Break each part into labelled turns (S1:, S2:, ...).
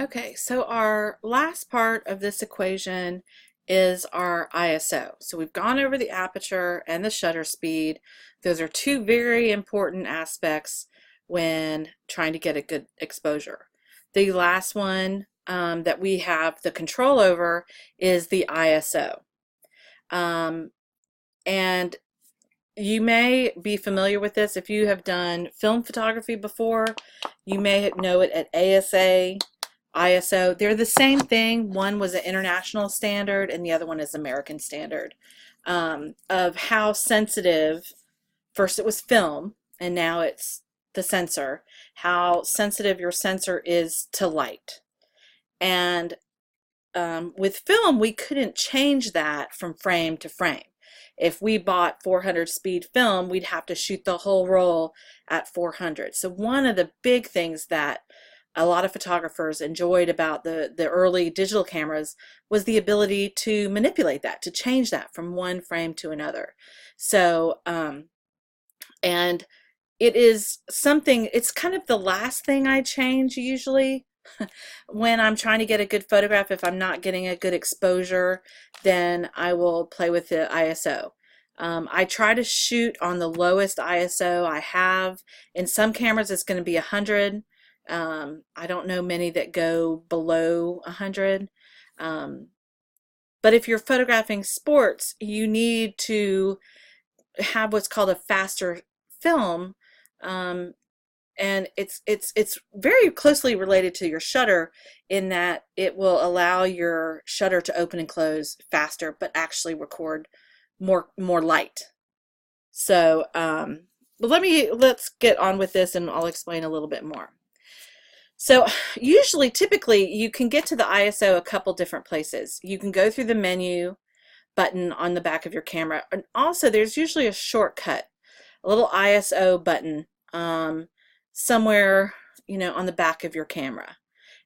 S1: Okay, so our last part of this equation is our ISO. So we've gone over the aperture and the shutter speed. Those are two very important aspects when trying to get a good exposure. The last one that we have the control over is the ISO. And you may be familiar with this if you have done film photography before. You may know it at ASA, ISO. They're the same thing. One was an international standard and the other one is American standard, of how sensitive, first it was film and now it's the sensor, how sensitive your sensor is to light. And with film, we couldn't change that from frame to frame. If we bought 400 speed film, we'd have to shoot the whole roll at 400. So one of the big things that a lot of photographers enjoyed about the early digital cameras was the ability to manipulate that, to change that from one frame to another. So, and it is something, it's kind of the last thing I change usually. When I'm trying to get a good photograph, if I'm not getting a good exposure, then I will play with the ISO. I try to shoot on the lowest ISO I have. In some cameras, it's going to be 100. I don't know many that go below 100. But if you're photographing sports, you need to have what's called a faster film. And it's very closely related to your shutter in that it will allow your shutter to open and close faster, but actually record more light. So, but let's get on with this, and I'll explain a little bit more. So, typically, you can get to the ISO a couple different places. You can go through the menu button on the back of your camera, and also there's usually a shortcut, a little ISO button. Somewhere, on the back of your camera.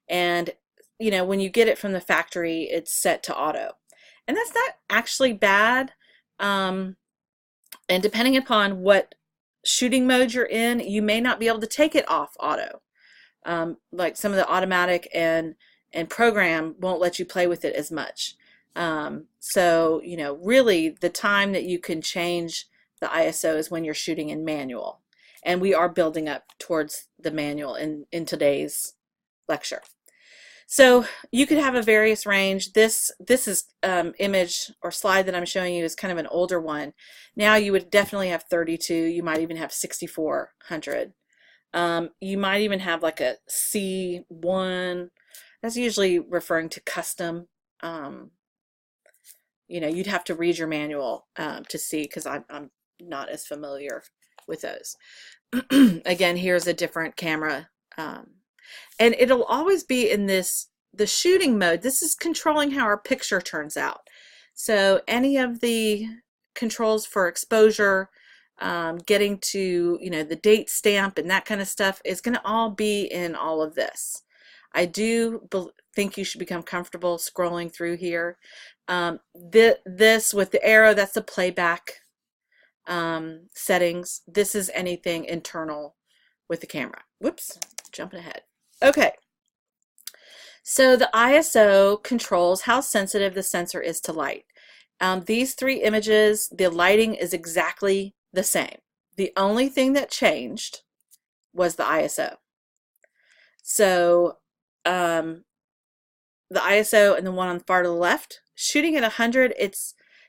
S1: And, when you get it from the factory, it's set to auto. And that's not actually bad. And depending upon what shooting mode you're in, you may not be able to take it off auto. Like some of the automatic and program won't let you play with it as much. So, really the time that you can change the ISO is when you're shooting in manual. And we are building up towards the manual in today's lecture. So you could have a various range. This is image or slide that I'm showing you is kind of an older one. Now you would definitely have 32. You might even have 6400. You might even have like a C1. That's usually referring to custom. You'd have to read your manual to see, because I'm not as familiar with those. Again, here's a different camera, and it'll always be in the shooting mode. This is controlling how our picture turns out. So any of the controls for exposure, getting to the date stamp and that kind of stuff is going to all be in all of this. I do think you should become comfortable scrolling through here. This with the arrow, that's the playback settings. This is anything internal with the camera. Whoops, jumping ahead. Okay, so the ISO controls how sensitive the sensor is to light. These three images, the lighting is exactly the same. The only thing that changed was the ISO. So the ISO and the one on the far to the left, shooting at 100, it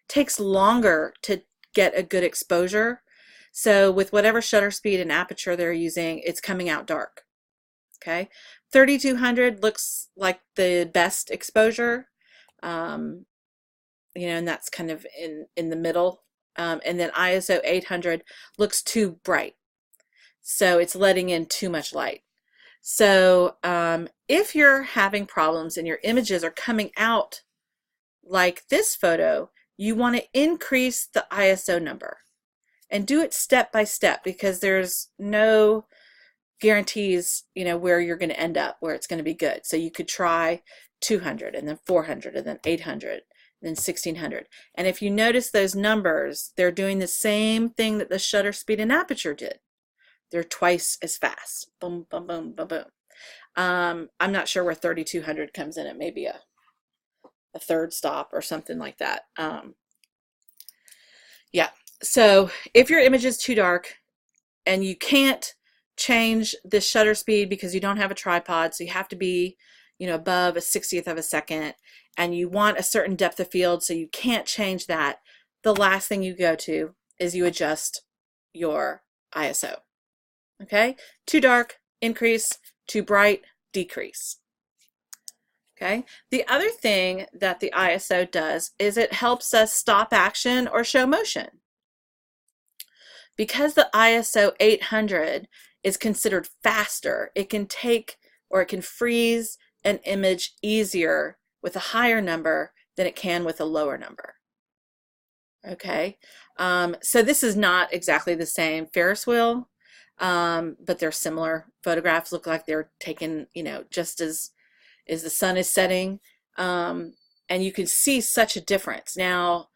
S1: takes longer to get a good exposure. So with whatever shutter speed and aperture they're using, it's coming out dark. Okay, 3200 looks like the best exposure, and that's kind of in the middle. And then ISO 800 looks too bright, so it's letting in too much light. So if you're having problems and your images are coming out like this photo, you want to increase the ISO number and do it step by step, because there's no guarantees, where you're going to end up, where it's going to be good. So you could try 200 and then 400 and then 800 and then 1600. And if you notice those numbers, they're doing the same thing that the shutter speed and aperture did. They're twice as fast. Boom, boom, boom, boom, boom. I'm not sure where 3200 comes in. It may be a third stop or something like that. Yeah. So if your image is too dark and you can't change the shutter speed because you don't have a tripod, so you have to be, above a 60th of a second, and you want a certain depth of field, so you can't change that, the last thing you go to is you adjust your ISO. Okay? Too dark, increase. Too bright, decrease. Okay? The other thing that the ISO does is it helps us stop action or show motion. Because the ISO 800 is considered faster, it can take or it can freeze an image easier with a higher number than it can with a lower number. Okay, so this is not exactly the same Ferris wheel, but they're similar. Photographs look like they're taken, just as the sun is setting, and you can see such a difference. Now,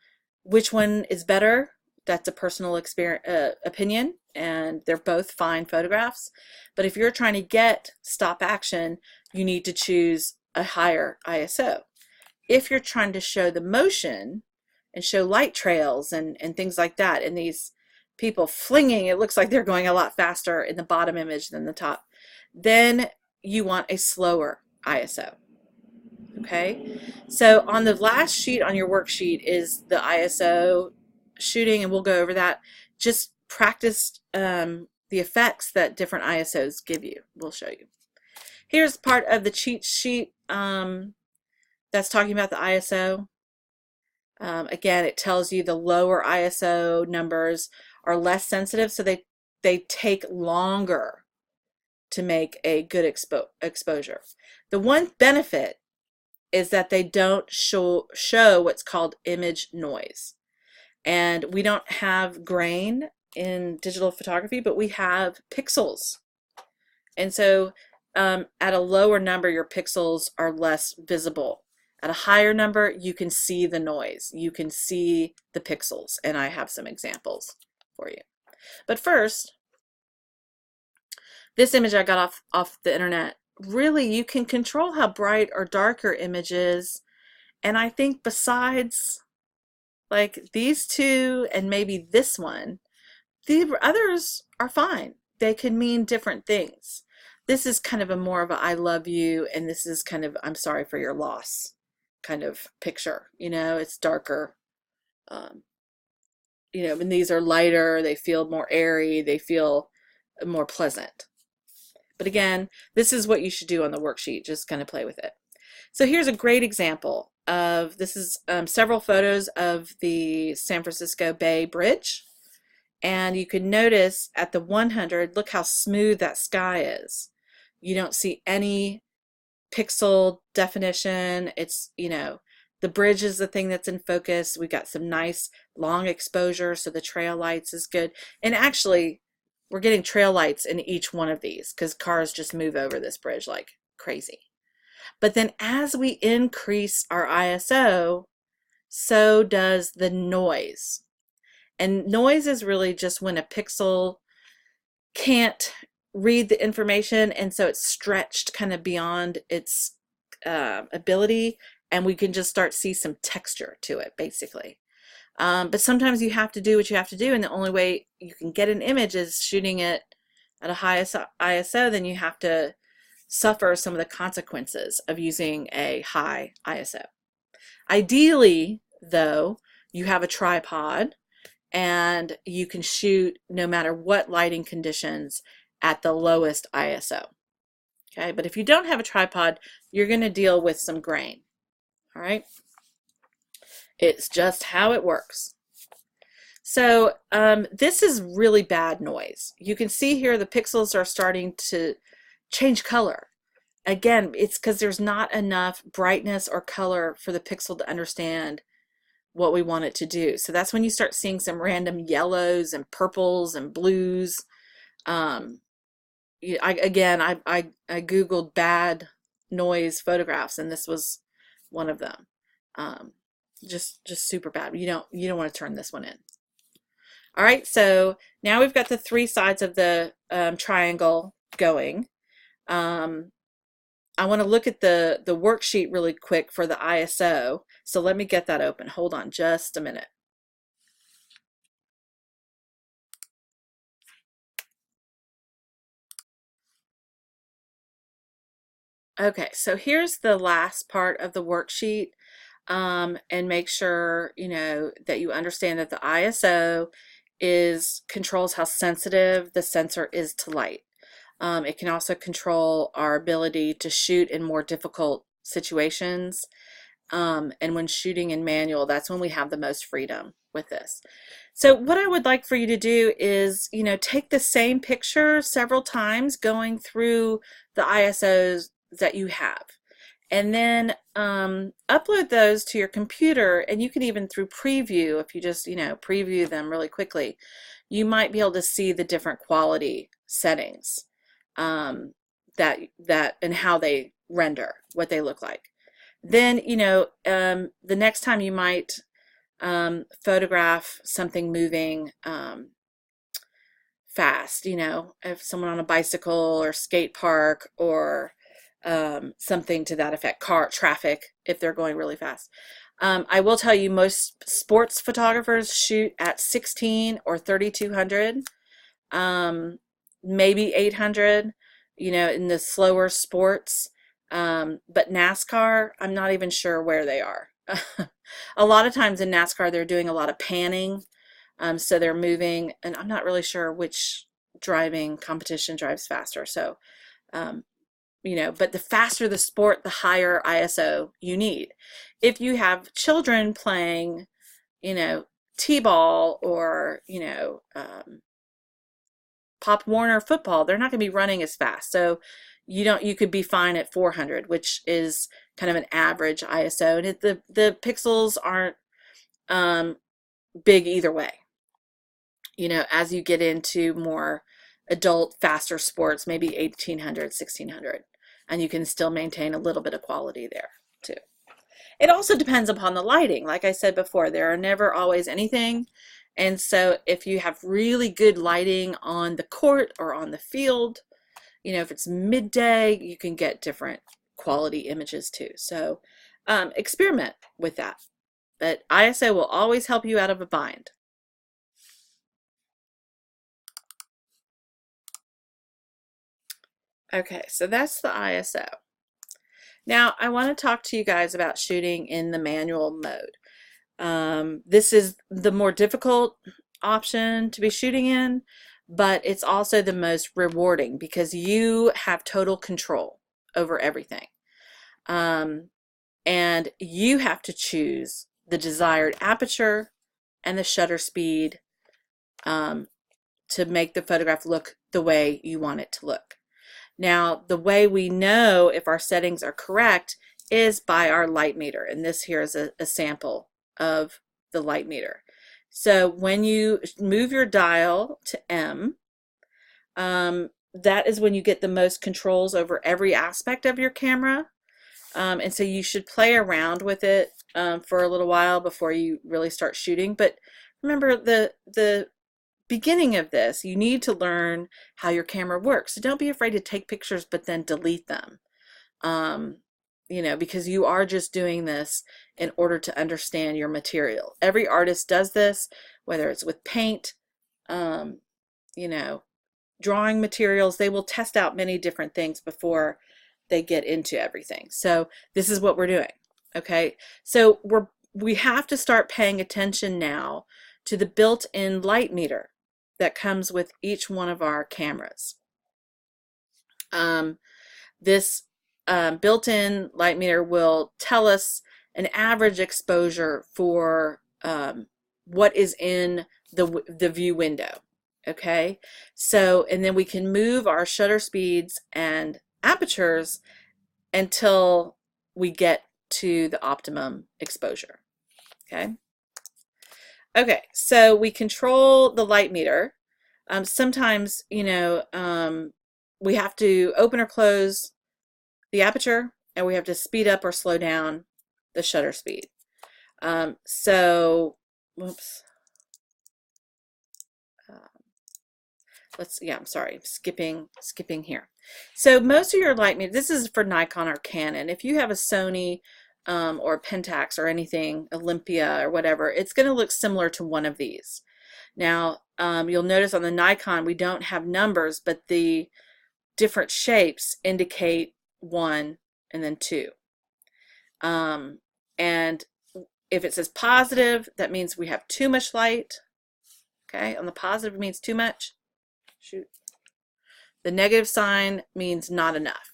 S1: which one is better? That's a personal opinion, and they're both fine photographs. But if you're trying to get stop action, you need to choose a higher ISO. If you're trying to show the motion and show light trails and things like that, and these people flinging, it looks like they're going a lot faster in the bottom image than the top, then you want a slower ISO. Okay, so on the last sheet on your worksheet is the ISO shooting, and we'll go over that. Just practice the effects that different ISOs give you. We'll show you. Here's part of the cheat sheet that's talking about the ISO. Again, it tells you the lower ISO numbers are less sensitive, so they take longer to make a good exposure. The one benefit is that they don't show what's called image noise. And we don't have grain in digital photography, but we have pixels. And so at a lower number, your pixels are less visible. At a higher number, you can see the noise. You can see the pixels. And I have some examples for you. But first, this image I got off the internet. Really, you can control how bright or dark your image is. And I think besides like these two and maybe this one, the others are fine. They can mean different things. This is kind of a more of a I love you, and this is kind of I'm sorry for your loss kind of picture. It's darker. And these are lighter, they feel more airy, they feel more pleasant. But again, this is what you should do on the worksheet, just kind of play with it. So here's a great example of, this is several photos of the San Francisco Bay Bridge. And you can notice at the 100, look how smooth that sky is. You don't see any pixel definition. It's, the bridge is the thing that's in focus. We got some nice long exposure, so the trail lights is good. And actually, we're getting trail lights in each one of these because cars just move over this bridge like crazy. But then as we increase our ISO, so does the noise. And noise is really just when a pixel can't read the information, and so it's stretched kind of beyond its ability, and we can just start to see some texture to it, basically. But sometimes you have to do what you have to do, and the only way you can get an image is shooting it at a high ISO. Then you have to suffer some of the consequences of using a high ISO. Ideally, though, you have a tripod and you can shoot no matter what lighting conditions at the lowest ISO. Okay, but if you don't have a tripod, you're going to deal with some grain. All right, it's just how it works. So this is really bad noise. You can see here the pixels are starting to change color. Again, it's because there's not enough brightness or color for the pixel to understand what we want it to do. So that's when you start seeing some random yellows and purples and blues. I Googled bad noise photographs, and this was one of them. Just super bad. You don't want to turn this one in. All right, so now we've got the three sides of the triangle going. I want to look at the worksheet really quick for the ISO. So let me get that open. Hold on just a minute. Okay, so here's the last part of the worksheet. And make sure, you know, that you understand that the ISO controls how sensitive the sensor is to light. It can also control our ability to shoot in more difficult situations. And when shooting in manual, that's when we have the most freedom with this. So what I would like for you to do is, you know, take the same picture several times going through the ISOs that you have. And then upload those to your computer, and you can even through preview, if you just, you know, preview them really quickly, you might be able to see the different quality settings that and how they render, what they look like. Then, you know, the next time you might photograph something moving fast, you know, if someone on a bicycle or skate park or something to that effect, car traffic, if they're going really fast. I will tell you, most sports photographers shoot at 16 or 3200, maybe 800, you know, in the slower sports. But NASCAR, I'm not even sure where they are. A lot of times in NASCAR, they're doing a lot of panning. So they're moving, and I'm not really sure which driving competition drives faster. So, you know, but the faster the sport, the higher ISO you need. If you have children playing, you know, t-ball or, you know, Pop Warner football, they're not going to be running as fast. So you could be fine at 400, which is kind of an average ISO. And the pixels aren't big either way. You know, as you get into more adult, faster sports, maybe 1800, 1600, and you can still maintain a little bit of quality there too. It also depends upon the lighting. Like I said before, there are never always anything. And so if you have really good lighting on the court or on the field, you know, if it's midday, you can get different quality images too. So experiment with that. But ISO will always help you out of a bind. Okay, so that's the ISO. Now I want to talk to you guys about shooting in the manual mode. This is the more difficult option to be shooting in, but it's also the most rewarding because you have total control over everything. And you have to choose the desired aperture and the shutter speed to make the photograph look the way you want it to look. Now, the way we know if our settings are correct is by our light meter. And this here is a sample of the light meter. So when you move your dial to M, that is when you get the most controls over every aspect of your camera. And so you should play around with it for a little while before you really start shooting. But remember, the beginning of this, you need to learn how your camera works. So don't be afraid to take pictures but then delete them. You know, because you are just doing this in order to understand your material. Every artist does this, whether it's with paint, you know, drawing materials. They will test out many different things before they get into everything. So this is what we're doing. Okay, so we have to start paying attention now to the built-in light meter that comes with each one of our cameras. This built-in light meter will tell us an average exposure for what is in the view window. Okay, so and then we can move our shutter speeds and apertures until we get to the optimum exposure. Okay. Okay, so we control the light meter. Sometimes, you know, we have to open or close the aperture, and we have to speed up or slow down the shutter speed. Whoops. I'm sorry, skipping here. So most of your light meters, this is for Nikon or Canon. If you have a Sony or a Pentax or anything, Olympia or whatever, it's going to look similar to one of these. Now, you'll notice on the Nikon we don't have numbers, but the different shapes indicate 1 and then 2. And if it says positive, that means we have too much light. Okay, on the positive it means too much. Shoot. The negative sign means not enough.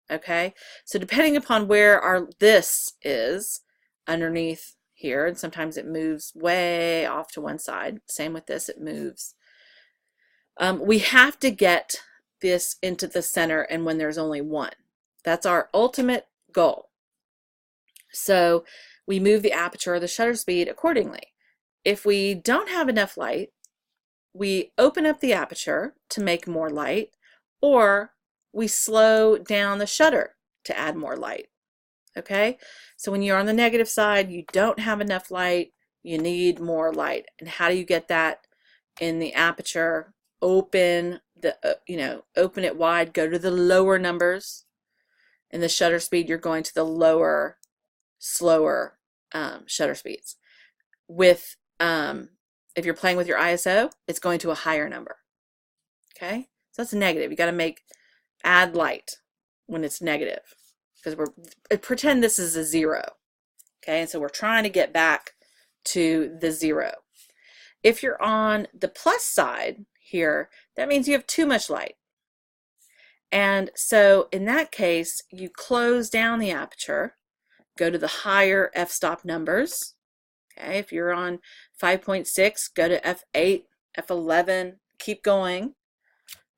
S1: Okay, so depending upon where this is underneath here, and sometimes it moves way off to one side. Same with this, it moves. We have to get this into the center, and when there's only 1. That's our ultimate goal. So we move the aperture or the shutter speed accordingly. If we don't have enough light, we open up the aperture to make more light, or we slow down the shutter to add more light. Okay, so when you're on the negative side, you don't have enough light, you need more light. And how do you get that? In the aperture, open open it wide, go to the lower numbers. In the shutter speed, you're going to the lower, slower shutter speeds. With if you're playing with your ISO, it's going to a higher number. Okay, so that's negative. You got to add light when it's negative, because pretend this is a 0. Okay, and so we're trying to get back to the 0. If you're on the plus side here, that means you have too much light. And so in that case, you close down the aperture, go to the higher f-stop numbers. Okay, if you're on 5.6, go to f8, f11, keep going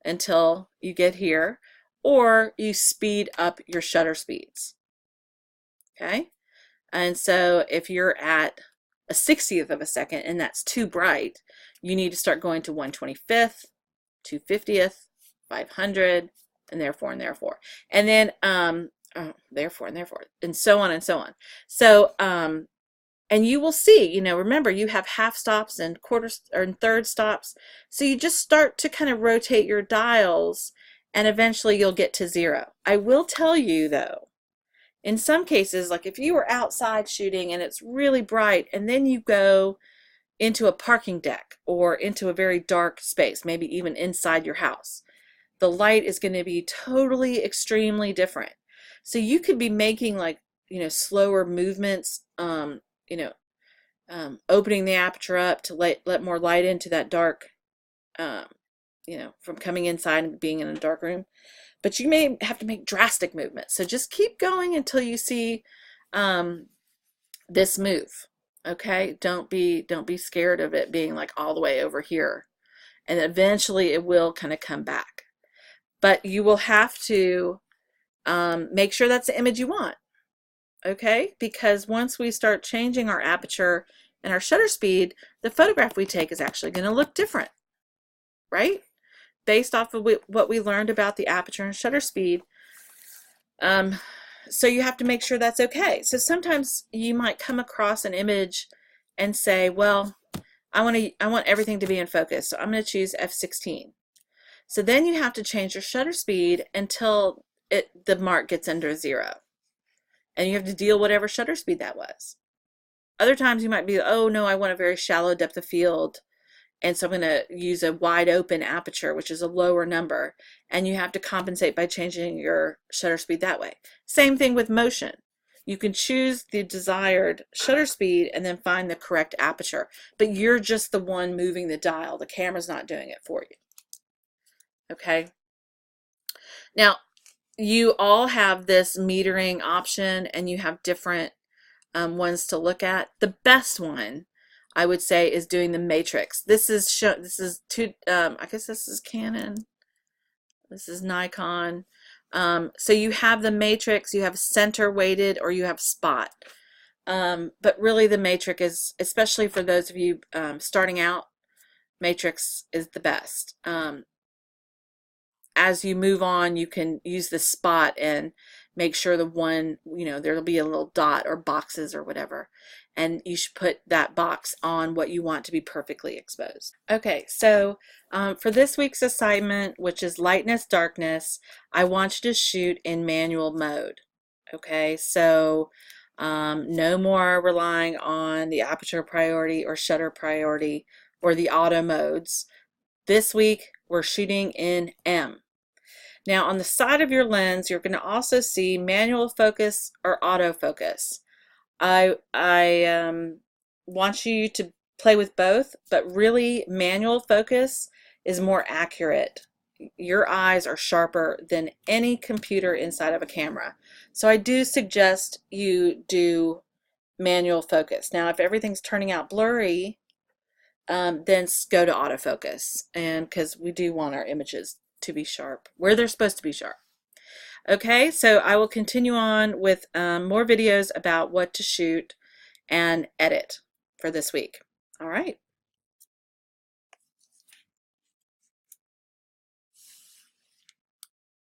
S1: until you get here, or you speed up your shutter speeds. Okay, and so if you're at a 60th of a second and that's too bright, you need to start going to 1/25th, 2/50th, 500, and therefore, and then therefore, and so on and so on. So and you will see, remember, you have half stops and quarters or third stops, so you just start to kind of rotate your dials, and eventually you'll get to 0. I will tell you though, in some cases, like if you were outside shooting and it's really bright, and then you go into a parking deck or into a very dark space, maybe even inside your house, the light is going to be totally extremely different. So you could be making slower movements, opening the aperture up to let more light into that dark, from coming inside and being in a dark room. But you may have to make drastic movements. So just keep going until you see this move. Okay, don't be scared of it being like all the way over here, and eventually it will kind of come back. But you will have to make sure that's the image you want. Okay, because once we start changing our aperture and our shutter speed, the photograph we take is actually going to look different, right? Based off of what we learned about the aperture and shutter speed. So you have to make sure that's okay. So sometimes you might come across an image and say, well, I want everything to be in focus, so I'm going to choose f16. So then you have to change your shutter speed until the mark gets under 0. And you have to deal whatever shutter speed that was. Other times you might be, oh no, I want a very shallow depth of field, and so I'm going to use a wide open aperture, which is a lower number, and you have to compensate by changing your shutter speed that way. Same thing with motion. You can choose the desired shutter speed and then find the correct aperture, but you're just the one moving the dial. The camera's not doing it for you. Okay. Now, you all have this metering option, and you have different ones to look at. The best one, I would say, is doing the matrix. This is I guess this is Canon. This is Nikon. So you have the matrix, you have center weighted, or you have spot. But really the matrix is, especially for those of you starting out, matrix is the best. As you move on, you can use the spot and make sure the one, there'll be a little dot or boxes or whatever. And you should put that box on what you want to be perfectly exposed. Okay, so for this week's assignment, which is lightness, darkness, I want you to shoot in manual mode. Okay, so no more relying on the aperture priority or shutter priority or the auto modes. This week, we're shooting in M. Now on the side of your lens, you're going to also see manual focus or autofocus. I want you to play with both, but really manual focus is more accurate. Your eyes are sharper than any computer inside of a camera. So I do suggest you do manual focus. Now if everything's turning out blurry, then go to autofocus, and because we do want our images to be sharp where they're supposed to be sharp. Okay, so I will continue on with more videos about what to shoot and edit for this week. All right.